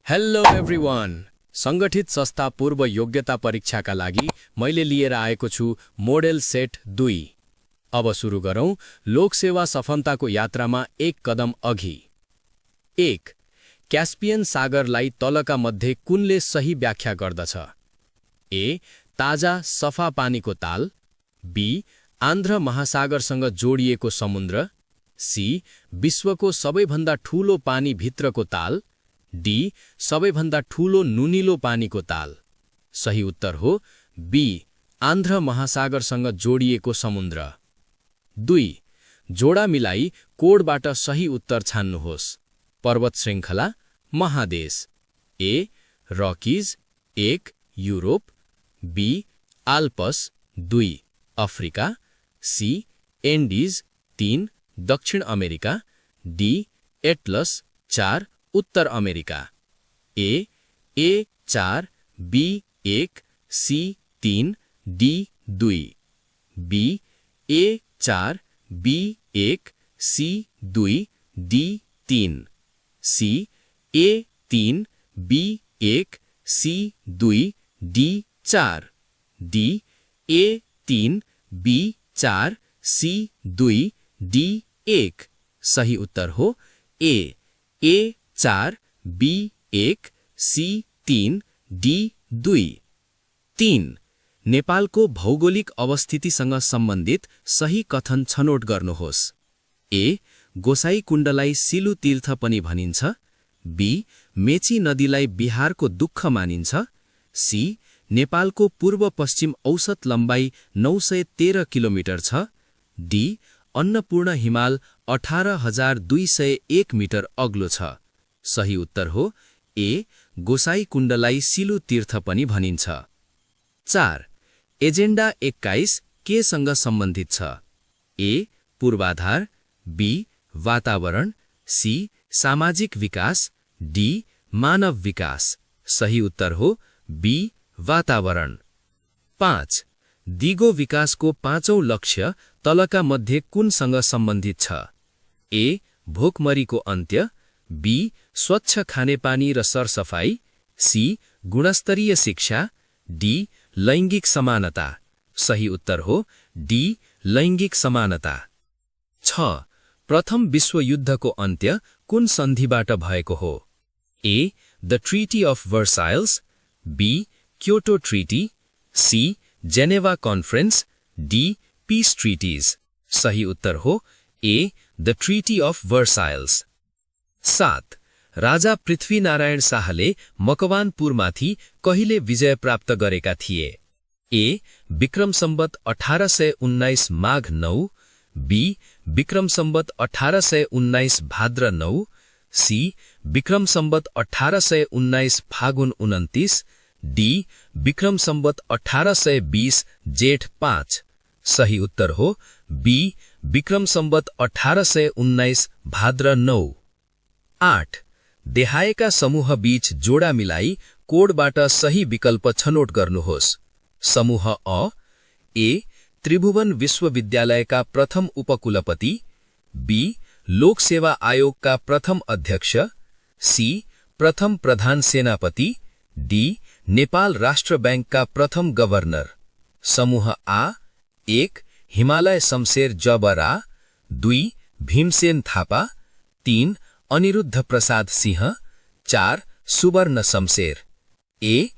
Hello everyone. संगठित संस्था पूर्व योग्यता परीक्षाका लागि मैले लिएर आएको छु मोडेल सेट 2। अब सुरु गरौँ लोकसेवा सफलताको यात्रामा एक कदम अघि। 1. क्यास्पियन सागरलाई तलका मध्ये कुनले सही व्याख्या गर्दछ? ए. ताजा सफा पानीको ताल। बी. आन्ध्र महासागरसँग जोडिएको समुद्र। सी. विश्वको सबैभन्दा ठूलो पानी भित्रको ताल। डी. सबैभन्दा ठूलो नुनिलो पानीको ताल। सही उत्तर हो बी. आन्ध्र महासागरसँग जोडिएको समुद्र। 2. जोडा मिलाई कोडबाट सही उत्तर छान्नुहोस्। पर्वत श्रृङ्खला, महादेश। A. Rockies. 1. Europe. B. Alps. 2. Africa. C. Andes. 3. दक्षिण अमेरिका। डी. एटलस। 4. उत्तर America. A. 4. B. 1. C. 3. D. 2. B. 4. B. 1. C. 2. D. 3. C. 3. B. 1. C. 2. D. 4. D. 3. B. 4. C. 2. D. 1। सही उत्तर हो ए. 4. बी. 1. सी. 3. डी. 2। 3. नेपालको भौगोलिक अवस्थितिसँग सम्बन्धित सही कथन छनोट गर्नुहोस्। ए. गोसाईकुण्डलाई सिलु तीर्थ पनि भनिन्छ। बी. मेची नदीलाई बिहारको दुःख मानिन्छ। सी. नेपालको पूर्व पश्चिम औसत लम्बाई 913 किलोमिटर छ। डी. अन्नपूर्ण हिमाल 18,201 मिटर अग्लो छ। सही उत्तर हो ए. गोसाईकुण्डलाई सिलु तीर्थ पनि भनिन्छ। 4. एजेन्डा 21 केसँग सम्बन्धित छ? ए. पूर्वाधार। बी. वातावरण। सी. सामाजिक विकास। डी. मानव विकास। सही उत्तर हो बी. वातावरण। 5. दिगो विकासको 5औं लक्ष्य तलका मध्ये कुनसँग सम्बन्धित छ? ए. भोकमरीको अन्त्य। बी. स्वच्छ खानेपानी र सरसफाई। सी. गुणस्तरीय शिक्षा। डी. लैङ्गिक समानता। सही उत्तर हो डी. लैङ्गिक समानता। 6. प्रथम विश्वयुद्धको अन्त्य कुन सन्धिबाट भएको हो? A. The treaty of Versailles. B. Kyoto treaty. C. Geneva conference. D. Peace treaties. सही उत्तर हो A. The treaty of Versailles. 7. राजा पृथ्वीनारायण शाहले मकवानपुरमाथि कहिले विजय प्राप्त गरेका थिए? ए. विक्रम सम्वत 1819 माघ 9। बी. विक्रम सम्वत 1819 भाद्र 9। सी. विक्रम सम्वत 1819 फागुन 29। डी. विक्रम सम्वत 1820 जेठ 5। सही उत्तर हो बी. विक्रम सम्वत 1819 भाद्र 9। 8. देहायका समूह बीच जोडा मिलाई कोडबाट सही विकल्प छनोट गर्नुहोस्। समूह अ. ए. त्रिभुवन विश्वविद्यालयका प्रथम उपकुलपति। बी. लोक सेवा आयोगका प्रथम अध्यक्ष। सी. प्रथम प्रधान सेनापति। डी. नेपाल राष्ट्र बैंकका प्रथम गभर्नर। समूह आ. 1. Himalaya Shamsher Jabra. 2. Bhimsen Thapa. 3. Aniruddha Prasad Singh. 4. Subarna Shamsher. A.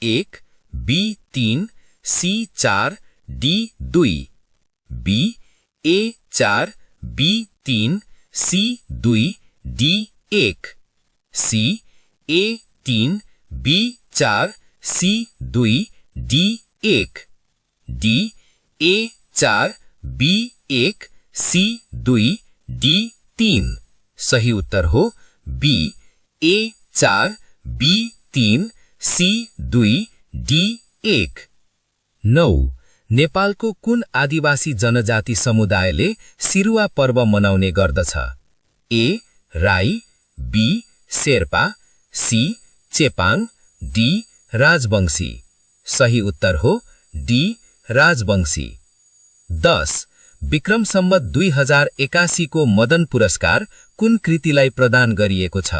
1. B. 3। C. 4। D. 2। B. 4. B. 3। C. 2। D. 1। C. 3. B. 4। C. 2। D. 1। D. 4. B. 1। C. 2। D. 3। सही उत्तर हो बी. 4. बी. 3। सी. 2। डी. 1। 9. नेपालको कुन आदिवासी जनजाति समुदायले सिरुवा पर्व मनाउने गर्दछ? A. Rai. B. Sherpa. C. Chepang. D. Rajbanshi. सही उत्तर हो डी. राजवंशी। 10. विक्रम सम्वत 2081 को मदन पुरस्कार कुन कृतिलाई प्रदान गरिएको छ?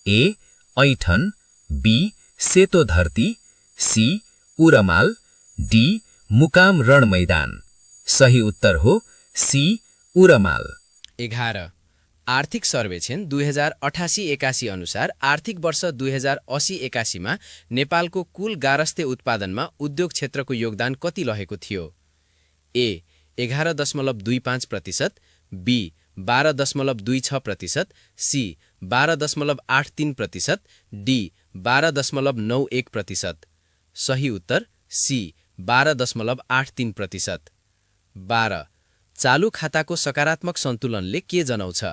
ए. ऐठन, बी सेतो धरती, सी उरमाल, डी मुकाम रण मैदान। सही उत्तर हो सी उरमाल। 11 आर्थिक सर्वेक्षण 2088-81 अनुसार आर्थिक वर्ष 2080-81 मा नेपालको कुल गारस्थे उत्पादनमा उद्योग क्षेत्रको योगदान कति रहेको थियो? ए 11.25%, बी 12.26%, सी 12.83%, डी 12.91%। सही उत्तर सी 12.83%। 12 चालू खाताको सकारात्मक सन्तुलनले के जनाउँछ?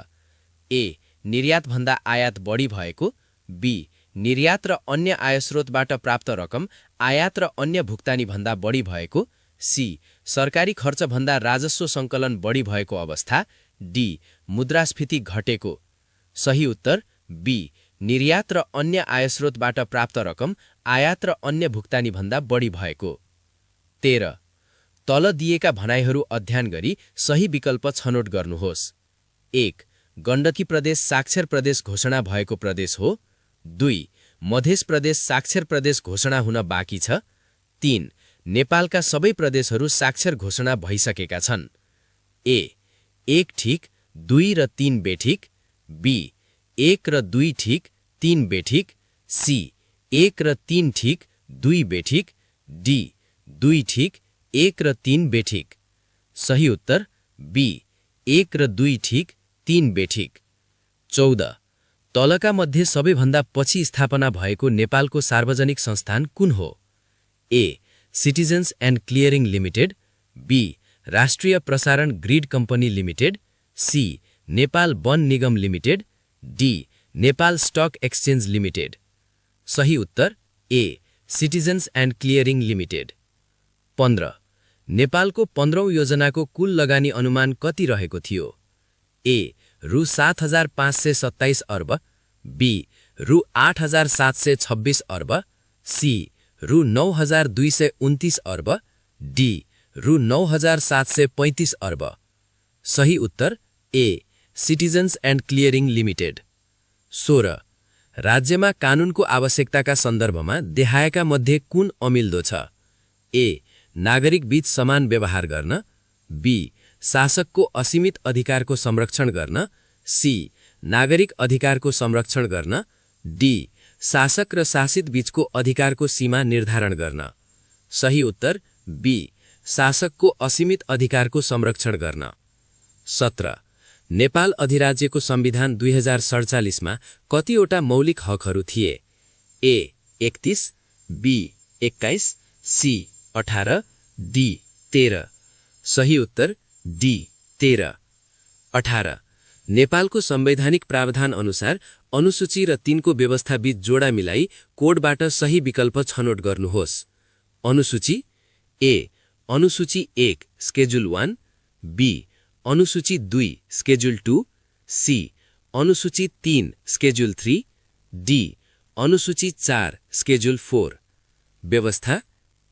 ए निर्यातभन्दा आयात बढी भएको, बी निर्यात र अन्य आयस्रोतबाट प्राप्त रकम आयात र अन्य भुक्तानीभन्दा बढी भएको, सी सरकारी खर्चभन्दा राजस्व सङ्कलन बढी भएको अवस्था, डी मुद्रास्फीति घटेको। सही उत्तर बी निर्यात र अन्य आयस्रोतबाट प्राप्त रकम आयात र अन्य भुक्तानीभन्दा बढी भएको। 13 तल दिएका भनाइहरू अध्ययन गरी सही विकल्प छनौट गर्नुहोस्। 1 गण्डकी प्रदेश साक्षर प्रदेश घोषणा भएको प्रदेश हो। 2 मध्य प्रदेश साक्षर प्रदेश घोषणा हुन बाँकी छ। 3 नेपालका सबै प्रदेशहरू साक्षर घोषणा भइसकेका छन्। ए 1 ठिक 2 र 3 बेठिक, बी 1 र 2 ठिक 3 बेठिक, सी 1 र 3 ठिक 2 बेठिक, डी 2 ठिक 1 र 3 बेठिक। सही उत्तर बी 1 र 2 ठिक 3 बेठिक। 14 तलका मध्ये सबैभन्दा पछि स्थापना भएको नेपालको सार्वजनिक संस्थान कुन हो? A citizens and clearing limited, B राष्ट्रिय प्रसारण grid company limited, C Nepal वन निगम limited, D Nepal stock exchange limited. सही उत्तर A citizens and clearing limited. 15 नेपालको 15औं योजनाको कुल लगानी अनुमान कति रहेको थियो? ए रु 7,527 अर्ब, बी रु 8,726 अर्ब, सी रु 9,229 अर्ब, डी रु 9,735 अर्ब। सही उत्तर A citizens and clearing limited. 16 राज्यमा कानूनको आवश्यकताका सन्दर्भमा देखाएका मध्ये कुन अमिल्दो छ? ए नागरिक बीच समान व्यवहार गर्न, बी शासकको असीमित अधिकारको संरक्षण गर्न, सी नागरिक अधिकारको संरक्षण गर्न, डी शासक र शासित बीचको अधिकारको सीमा निर्धारण गर्न। सही उत्तर बी शासकको असीमित अधिकारको संरक्षण गर्न। 17 नेपाल अधिराज्यको संविधान 2047 मा कतिवटा मौलिक हकहरू थिए? ए 31, बी 21, सी 18, डी 13। सही उत्तर डी 13। 18 नेपालको संवैधानिक प्रावधान अनुसार अनुसूची र 3 को व्यवस्था बीच जोडा मिलाई कोडबाट सही विकल्प छनौट गर्नुहोस्। अनुसूची ए अनुसूची 1 स्केड्युल 1, बी अनुसूची 2 स्केड्युल 2, सी अनुसूची 3 स्केड्युल 3, डी अनुसूची 4 स्केड्युल 4। व्यवस्था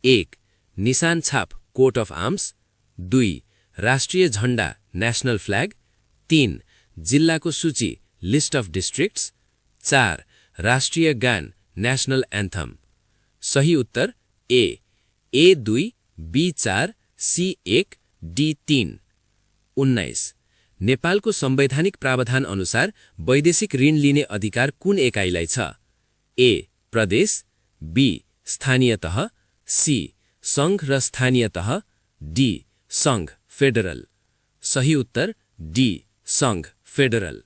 1 निशान छाप कोट अफ आर्म्स, 2 राष्ट्रिय झण्डा नेशनल फ्ल्याग, 3 जिल्लाको सूची लिस्ट अफ डिस्ट्रिक्ट्स, 4 राष्ट्रिय गान नेशनल एन्थम। सही उत्तर ए A2, B4, C1, D3। 19 नेपालको संवैधानिक प्रावधान अनुसार वैदेशिक ऋण लिने अधिकार कुन एकाइलाई छ? ए प्रदेश, बी स्थानीय तह, सी संघ र स्थानीय तह, डी संघ फेडरल। सही उत्तर डी संघ फेडरल।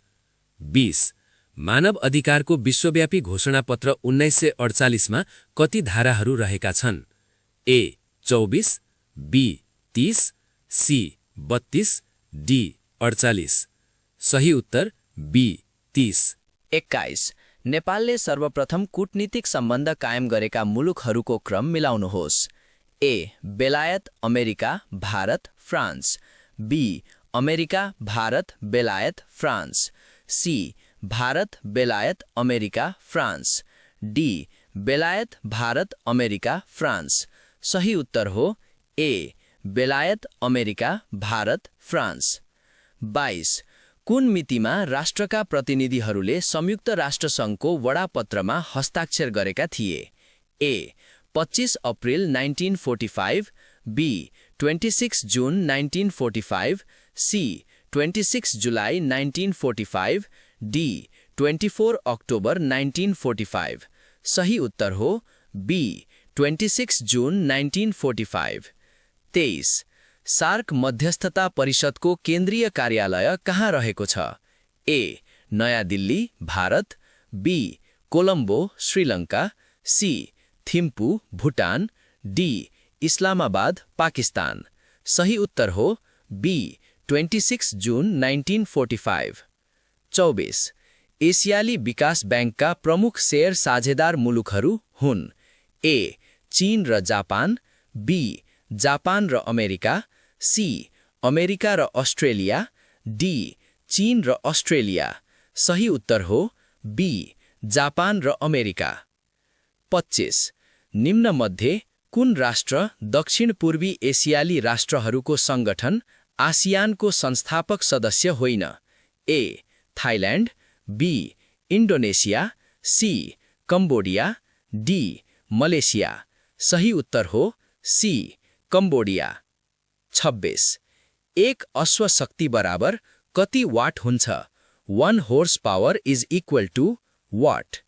20 मानव अधिकारको विश्वव्यापी घोषणापत्र 1948 मा कति धाराहरू रहेका छन्? ए 24, बी 30, सी 32, डी 48। सही उत्तर बी 30। 21 नेपालले सर्वप्रथम कूटनीतिक सम्बन्ध कायम गरेका मुलुकहरूको क्रम मिलाउनुहोस्। ए बेलायत America Bharat France, B America Bharat बेलायत फ्रान्स, सी भारत बेलायत अमेरिका फ्रान्स, डी बेलायत भारत अमेरिका फ्रान्स। सही उत्तर हो ए बेलायत अमेरिका भारत फ्रान्स। 22 कुन मितिमा राष्ट्रका प्रतिनिधिहरूले संयुक्त राष्ट्रसङ्घको वडापत्रमा हस्ताक्षर गरेका थिए? ए. 25 अप्रिल 1945, बी. 26 जुन 1945, सी. 26 जुलाई 1945, डी. 24 अक्टोबर 1945। सही उत्तर हो बी. 26 जुन 1945। 23. सार्क मध्यस्थता परिषदको केन्द्रीय कार्यालय कहाँ रहेको छ? A. Naya Delhi, Bharat, B. Colombo, Sri Lanka, C. Thimphu, Bhutan, D. Islamabad, Pakistan. सही उत्तर हो बी. 26 जुन 1945। 24. एसियाली विकास ब्याङ्कका प्रमुख शेयर साझेदार मुलुकहरू हुन्? ए. चीन र जापान, बी. जापान र अमेरिका, सी. अमेरिका र अस्ट्रेलिया, डी. चीन र अस्ट्रेलिया। सही उत्तर हो बी. जापान र अमेरिका। 25. निम्नमध्ये कुन राष्ट्र दक्षिण पूर्वी एसियाली राष्ट्रहरूको सङ्गठन आसियानको संस्थापक सदस्य होइन? A. Thailand, B. Indonesia, C. Cambodia, D. Malaysia. सही उत्तर हो सी. कम्बोडिया। 26. एक अश्वशक्ति बराबर कति वाट हुन्छ? 1 horse power is equal to what?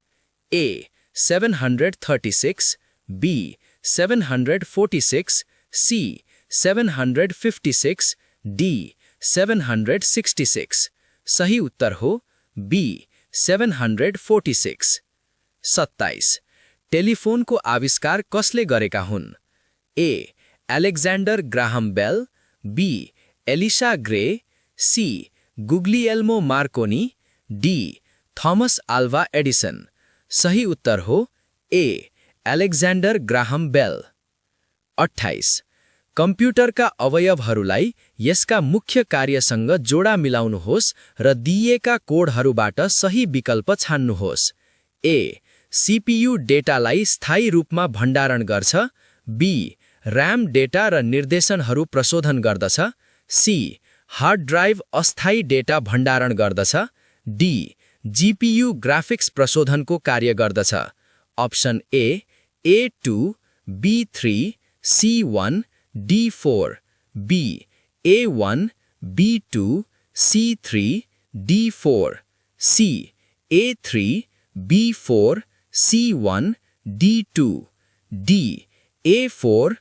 A. 736, B. 746, C. 756, D. 766। सही उत्तर हो बी. 746। 27. टेलिफोनको आविष्कार कसले गरेका हुन्? A. Alexander Graham Bell, B. Elisha Gray, C. Guglielmo Marconi, D. Thomas Alva Edison. सही उत्तर हो ए. एलेक्जेन्डर ग्राहम बेल। 28. कम्प्युटरका अवयवहरूलाई यसका मुख्य कार्यसँग जोडा मिलाउनुहोस् र दिइएका कोडहरूबाट सही विकल्प छान्नुहोस्। ए. सीपीयू डेटालाई स्थायी रूपमा भण्डारण गर्छ, बी. र्याम डेटा र निर्देशनहरू प्रशोधन गर्दछ, सी. हार्ड ड्राइभ अस्थायी डेटा भण्डारण गर्दछ, डी. जीपीयू ग्राफिक्स प्रशोधनको कार्य गर्दछ। Option A. A2, B3, C1, D4, B. A1, B2, C3, D4, C. A3, B4, C1, D2, D. A4,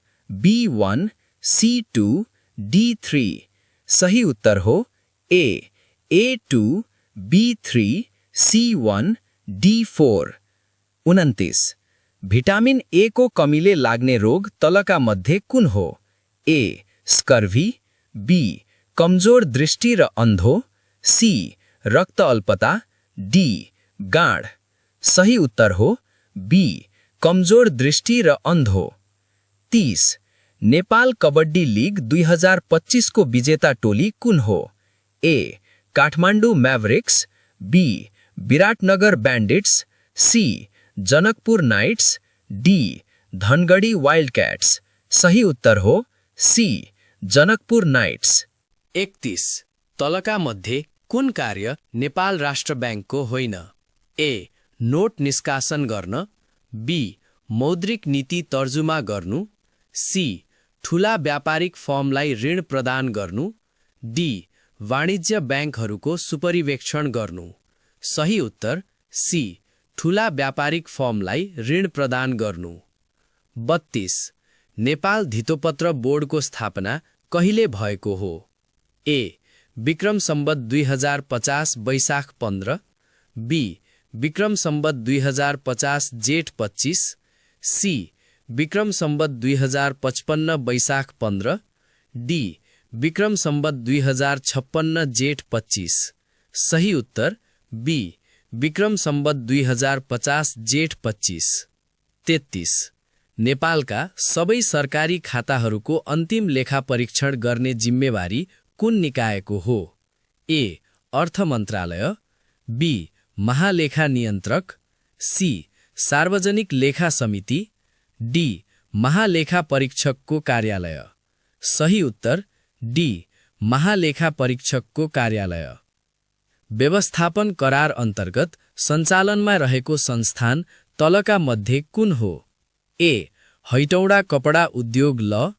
B1, C2, D3। सही उत्तर हो ए. A2, B3, C1, D4। 29. Vitamin A को कमीले लाग्ने रोग तलका मध्ये कुन हो? ए. स्कर्भी, बी. कमजोर दृष्टि र अन्धो, सी. रक्त अल्पता, डी. गाँड। सही उत्तर हो बी. कमजोर दृष्टि र अन्धो। 30. नेपाल कबड्डी लिग 2025 को विजेता टोली कुन हो? A. Kathmandu Mavericks, B. Biratnagar bandits, C. Janakpur knights, D. Dhangadhi wildcats. सही उत्तर हो सी. जनकपुर नाइट्स। 31. तलका मध्ये कुन कार्य नेपाल राष्ट्र ब्याङ्कको होइन? ए. नोट निष्कासन गर्न, बी. मौद्रिक नीति तर्जुमा गर्नु, सी. ठूला व्यापारिक फर्मलाई ऋण प्रदान गर्नु, डी. वाणिज्य ब्याङ्कहरूको सुपरिवेक्षण गर्नु। सही उत्तर सी. ठूला व्यापारिक फर्मलाई ऋण प्रदान गर्नु। 32. नेपाल धितोपत्र बोर्डको स्थापना कहिले भएको हो? ए. विक्रम सम्वत 2050 वैशाख 15, बी. विक्रम सम्वत 2050 जेठ 25, सी. विक्रम सम्वत 2055 वैशाख 15, डी. विक्रम सम्वत 2056 जेठ 25। सही उत्तर बी. विक्रम सम्वत 2050 जेठ 25। 33. नेपालका सबै सरकारी खाताहरूको अन्तिम लेखा परीक्षण गर्ने जिम्मेवारी कुन निकायको हो? ए. अर्थ मन्त्रालय, बी. महालेखा नियन्त्रक, सी. सार्वजनिक लेखा समिति, डी. महालेखा परीक्षकको कार्यालय। सही उत्तर डी. महालेखा परीक्षकको कार्यालय। व्यवस्थापन करार अन्तर्गत सञ्चालनमा रहेको संस्थान तलका मध्ये कुन हो? ए. हैटौँडा कपडा उद्योग ल,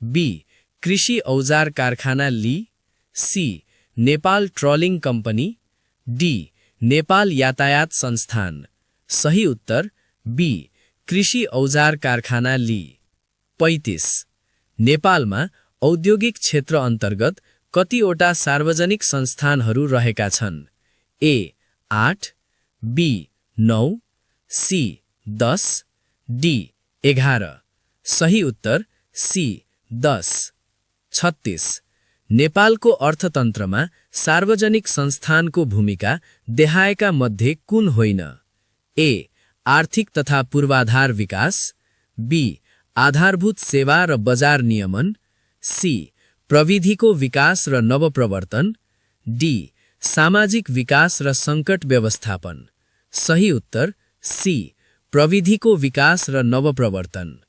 बी. कृषि औजार कारखाना ली, सी. नेपाल ट्रलिङ कम्पनी, डी. नेपाल यातायात संस्थान। सही उत्तर बी. कृषि औजार कारखाना ली। 35. नेपालमा औद्योगिक क्षेत्र अन्तर्गत कतिवटा सार्वजनिक संस्थानहरू रहेका छन्? ए. 8, बी. 9, सी. 10, डी. 11। सही उत्तर सी. 10। 36. नेपालको अर्थतन्त्रमा सार्वजनिक संस्थानको भूमिका देखाएका मध्ये कुन होइन? ए. आर्थिक तथा पूर्वाधार विकास, बी. आधारभूत सेवा र बजार नियमन, सी. प्रविधिको विकास र नवप्रवर्तन, डी. सामाजिक विकास र सङ्कट व्यवस्थापन। सही उत्तर सी. प्रविधिको विकास र नवप्रवर्तन।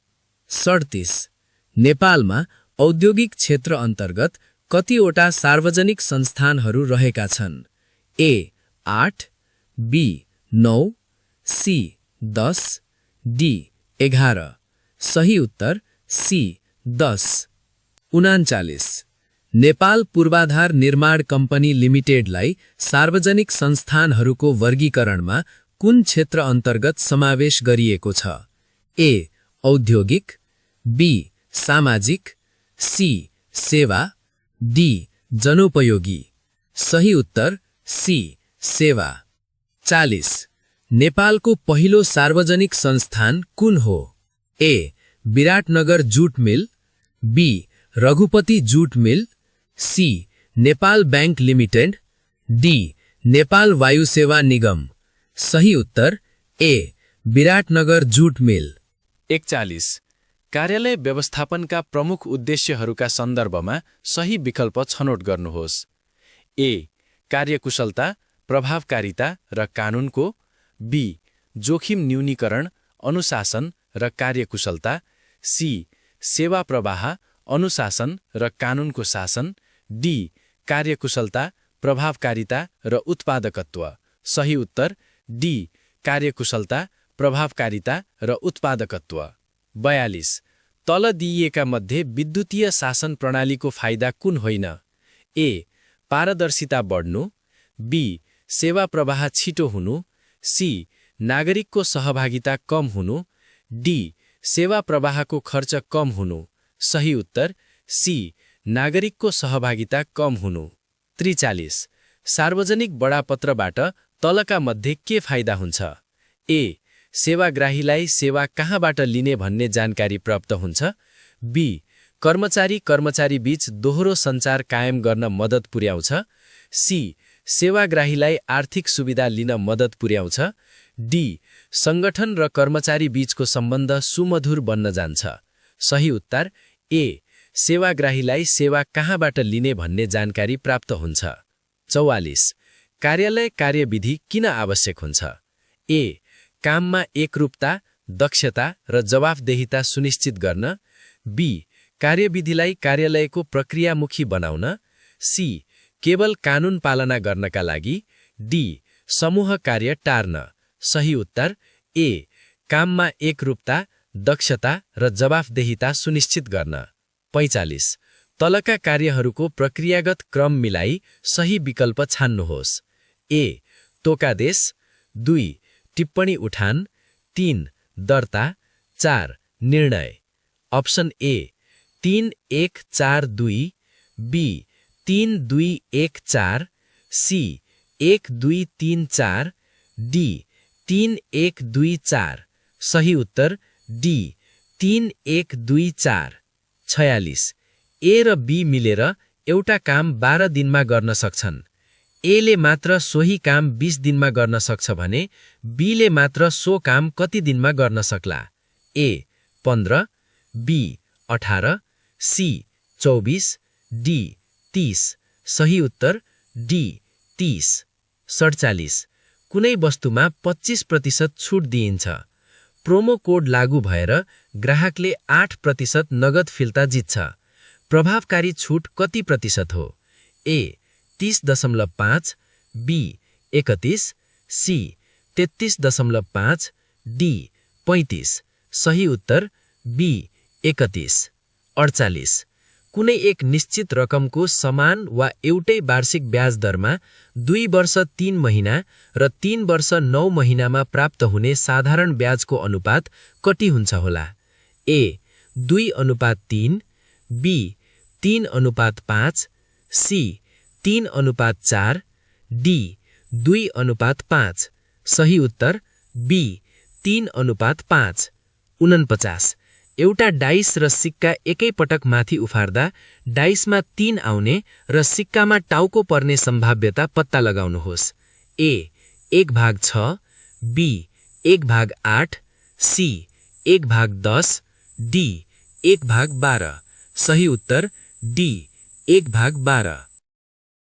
37. नेपालमा औद्योगिक क्षेत्र अन्तर्गत कतिवटा सार्वजनिक संस्थानहरू रहेका छन्? ए. 8, बी. 9, सी. 10, डी. 11। सही उत्तर सी. 10। 39. नेपाल पूर्वाधार निर्माण कम्पनी लिमिटेडलाई सार्वजनिक संस्थानहरूको वर्गीकरणमा कुन क्षेत्र अन्तर्गत समावेश गरिएको छ? ए. औद्योगिक, बी. सामाजिक, सी. सेवा, डी. जनोपयोगी। सही उत्तर सी. सेवा। 40. नेपालको पहिलो सार्वजनिक संस्थान कुन हो? A. Biratnagar jute mill, B. Raghupati jute mill, C. Nepal bank limited, D. Nepal वायुसेवा निगम। सही उत्तर ए. विराटनगर जुट मिल। 41. कार्यालय व्यवस्थापनका प्रमुख उद्देश्यहरूका सन्दर्भमा सही विकल्प छनौट गर्नुहोस्। ए. कार्यकुशलता, प्रभावकारिता र कानूनको, बी. जोखिम न्यूनीकरण, अनुशासन र कार्यकुशलता, सी. सेवा प्रवाह, अनुशासन र कानूनको शासन, डी. कार्यकुशलता, प्रभावकारिता र उत्पादकत्व। सही उत्तर डी. कार्यकुशलता, प्रभावकारिता र उत्पादकत्व। 42. तल दिइएका मध्ये विद्युतीय शासन प्रणालीको फाइदा कुन होइन? ए. पारदर्शिता बढ्नु, बी. सेवा प्रवाह छिटो हुनु, सी. नागरिकको सहभागिता कम हुनु, डी. सेवा प्रवाहको खर्च कम हुनु। सही उत्तर सी. नागरिकको सहभागिता कम हुनु। 43. सार्वजनिक बडापत्रबाट तलका मध्ये के फाइदा हुन्छ? ए. सेवाग्राहीलाई सेवा कहाँबाट लिने भन्ने जानकारी प्राप्त हुन्छ, बी. कर्मचारी बीच दोहोरो सञ्चार कायम गर्न मद्दत पुर्याउँछ, सी. सेवाग्राहीलाई आर्थिक सुविधा लिन मद्दत पुर्याउँछ, डी. सङ्गठन र कर्मचारी बीचको सम्बन्ध सुमधुर बन्न जान्छ। सही उत्तर ए. सेवाग्राहीलाई सेवा कहाँबाट लिने भन्ने जानकारी प्राप्त हुन्छ। 44. कार्यालय कार्यविधि किन आवश्यक हुन्छ? ए. काममा एकरूपता, दक्षता र जवाफदेहिता सुनिश्चित गर्न, बी. कार्यविधिलाई कार्यालयको प्रक्रियामुखी बनाउन, सी. केवल कानून पालना गर्नका लागि, डी. समूह कार्य टार्न। सही उत्तर ए. काममा एकरूपता, दक्षता र जवाफदेहिता सुनिश्चित गर्न। 45. तलका कार्यहरूको प्रक्रियागत क्रम मिलाई सही विकल्प छान्नुहोस्। ए. तोकादेश, 2. टिप्पणी उठान, 3. दर्ता, 4. निर्णय। Option A. 3142, B. 3214, C. 1234, D. 3124। सही उत्तर डी. 3124। 46. ए र बी मिलेर एउटा काम 12 दिनमा गर्न सक्छन्। एले मात्र सोही काम 20 दिनमा गर्न सक्छ भने बीले मात्र सो काम कति दिनमा गर्न सक्ला? ए. 15, बी. 18, सी. 24, डी. 30। सही उत्तर डी. 30। 47. कुनै वस्तुमा 25% छुट दिइन्छ। प्रोमो कोड लागू भएर ग्राहकले 8% नगद फिर्ता जित्छ। प्रभावकारी छुट कति प्रतिशत हो? ए. 30.5, बी 31, सी 33.5, डी 35। सही उत्तर बी 31। 48। कुनै एक निश्चित रकमको समान वा एउटै वार्षिक ब्याज दरमा 2 वर्ष 3 महिना र 3 वर्ष 9 महिनामा प्राप्त हुने साधारण ब्याजको अनुपात कति हुन्छ होला? ए 2:3, बी 3:5, सी 3:4, डी 2:5। सही उत्तर बी 3:5। 49। एउटा डाइस र सिक्का एकै पटक माथि उफार्दा डाइसमा 3 आउने र सिक्कामा टाउको पर्ने सम्भाव्यता पत्ता लगाउनुहोस्। ए 1/6, बी 1/8, सी 1/10, डी 1/12। सही उत्तर डी 1/12।